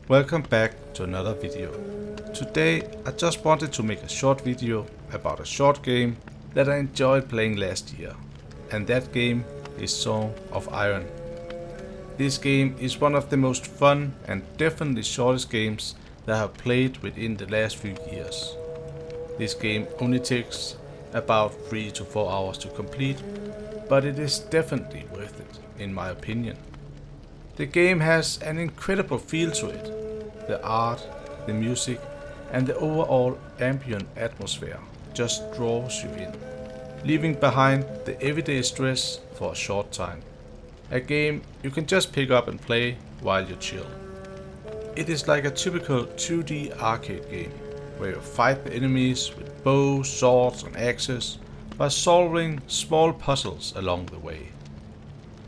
Welcome back to another video. Today I just wanted to make a short video about a short game that I enjoyed playing last year, and that game is Song of Iron. This game is one of the most fun and definitely shortest games that I have played within the last few years. This game only takes about 3 to 4 hours to complete, but it is definitely worth it in my opinion. The game has an incredible feel to it. The art, the music, and the overall ambient atmosphere just draws you in, leaving behind the everyday stress for a short time. A game you can just pick up and play while you chill. It is like a typical 2D arcade game, where you fight the enemies with bows, swords and axes, by solving small puzzles along the way.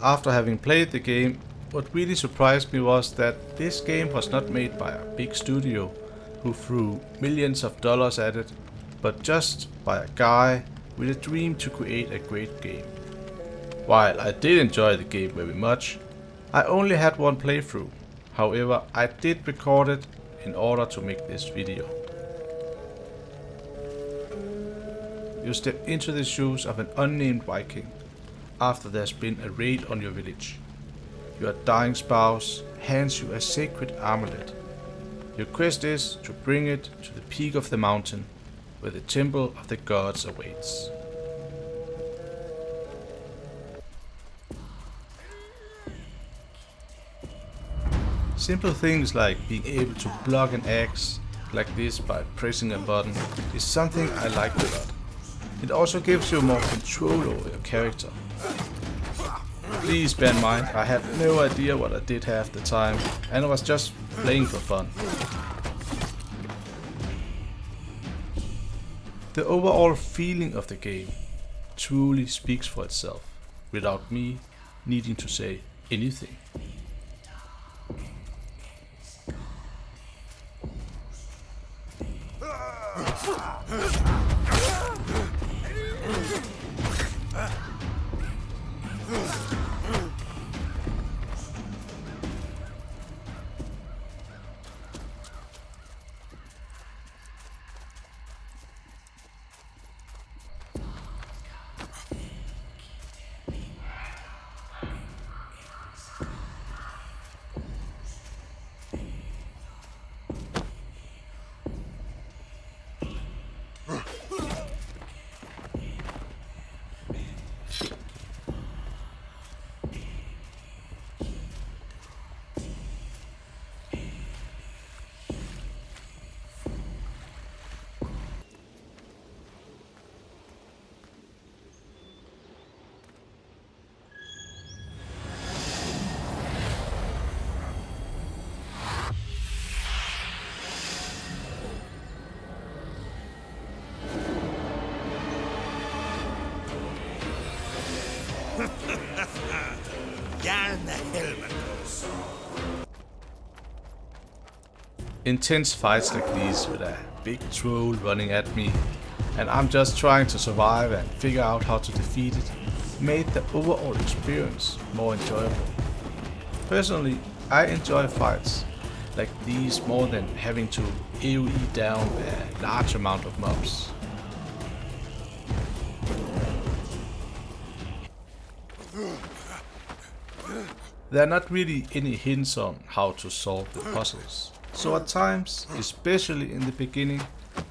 After having played the game, what really surprised me was that this game was not made by a big studio who threw millions of dollars at it, but just by a guy with a dream to create a great game. While I did enjoy the game very much, I only had one playthrough. However, I did record it in order to make this video. You step into the shoes of an unnamed Viking after there's been a raid on your village. Your dying spouse hands you a sacred amulet. Your quest is to bring it to the peak of the mountain where the temple of the gods awaits. Simple things like being able to block an axe like this by pressing a button is something I like a lot. It also gives you more control over your character. Please bear in mind, I had no idea what I did half the time, and I was just playing for fun. The overall feeling of the game truly speaks for itself, without me needing to say anything. Intense fights like these with a big troll running at me, and I'm just trying to survive and figure out how to defeat it, made the overall experience more enjoyable. Personally, I enjoy fights like these more than having to AoE down a large amount of mobs. There are not really any hints on how to solve the puzzles. So at times, especially in the beginning,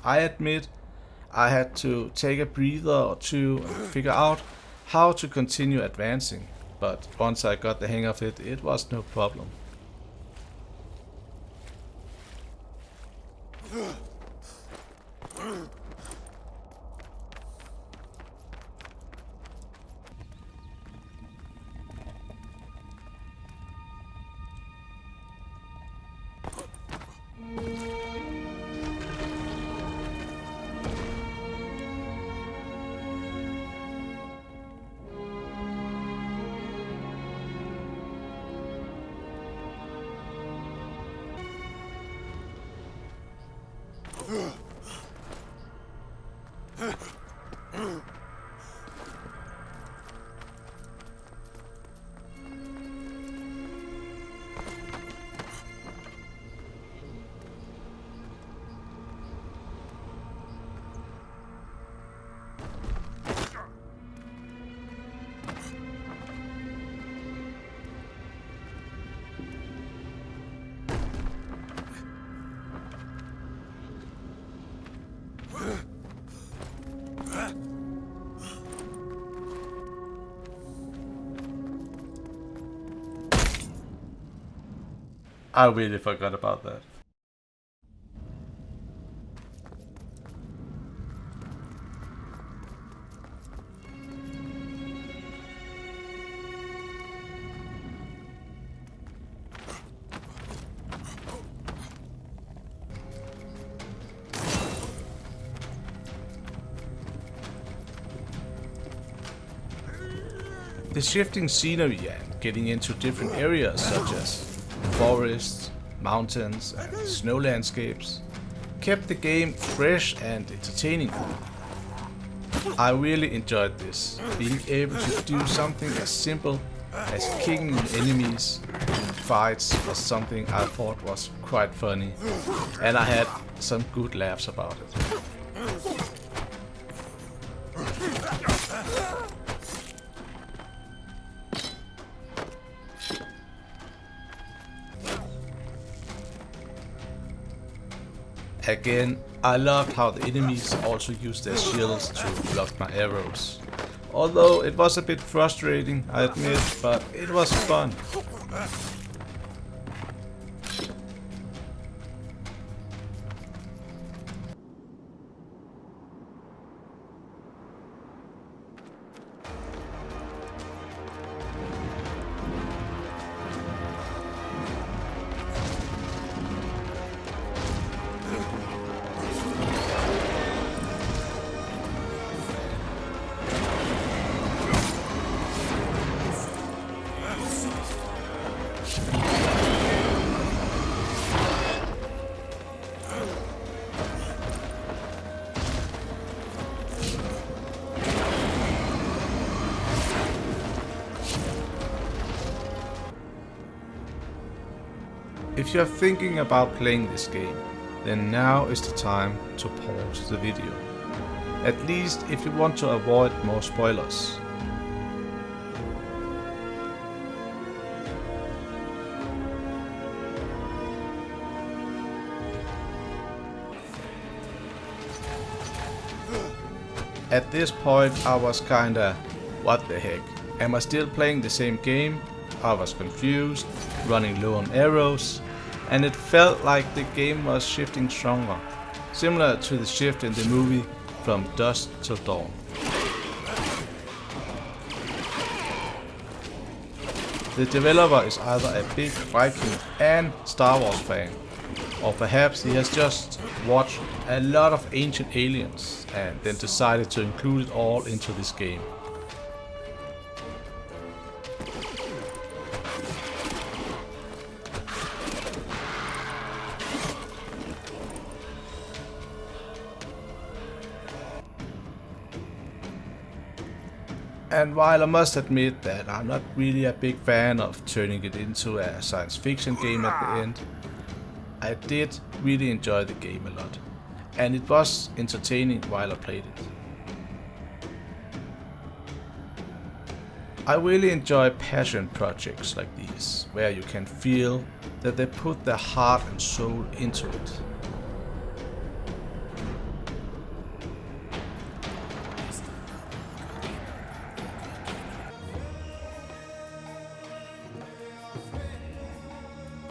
I admit I had to take a breather or two and figure out how to continue advancing, but once I got the hang of it, it was no problem. I really forgot about that. The shifting scenery and getting into different areas such as forests, mountains and snow landscapes kept the game fresh and entertaining. I really enjoyed this, being able to do something as simple as kicking enemies in fights was something I thought was quite funny, and I had some good laughs about it. Again, I loved how the enemies also used their shields to block my arrows. Although it was a bit frustrating, I admit, but it was fun. If you are thinking about playing this game, then now is the time to pause the video. At least if you want to avoid more spoilers. At this point I was kinda, what the heck, am I still playing the same game? I was confused, running low on arrows, and it felt like the game was shifting stronger, similar to the shift in the movie From Dusk Till Dawn. The developer is either a big Viking and Star Wars fan, or perhaps he has just watched a lot of Ancient Aliens and then decided to include it all into this game. And while I must admit that I'm not really a big fan of turning it into a science fiction game at the end, I did really enjoy the game a lot, and it was entertaining while I played it. I really enjoy passion projects like these, where you can feel that they put their heart and soul into it.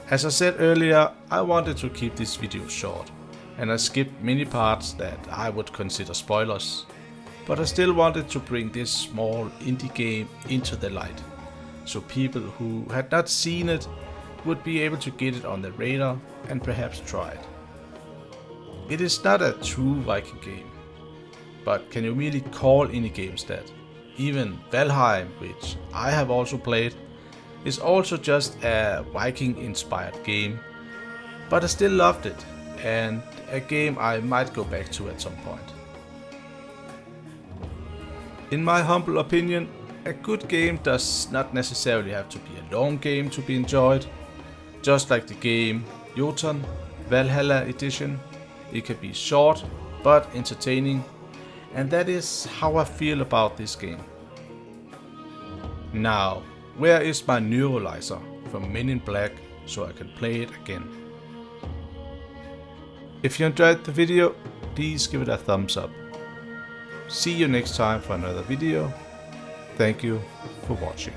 As I said earlier, I wanted to keep this video short, and I skipped many parts that I would consider spoilers, but I still wanted to bring this small indie game into the light, so people who had not seen it would be able to get it on their radar and perhaps try it. It is not a true Viking game, but can you really call any games that? Even Valheim, which I have also played, is also just a Viking-inspired game, but I still loved it, and a game I might go back to at some point. In my humble opinion, a good game does not necessarily have to be a long game to be enjoyed. Just like the game Jotun Valhalla Edition, it can be short but entertaining, and that is how I feel about this game. Now, where is my neuralizer from Men in Black so I can play it again? If you enjoyed the video, please give it a thumbs up. See you next time for another video. Thank you for watching.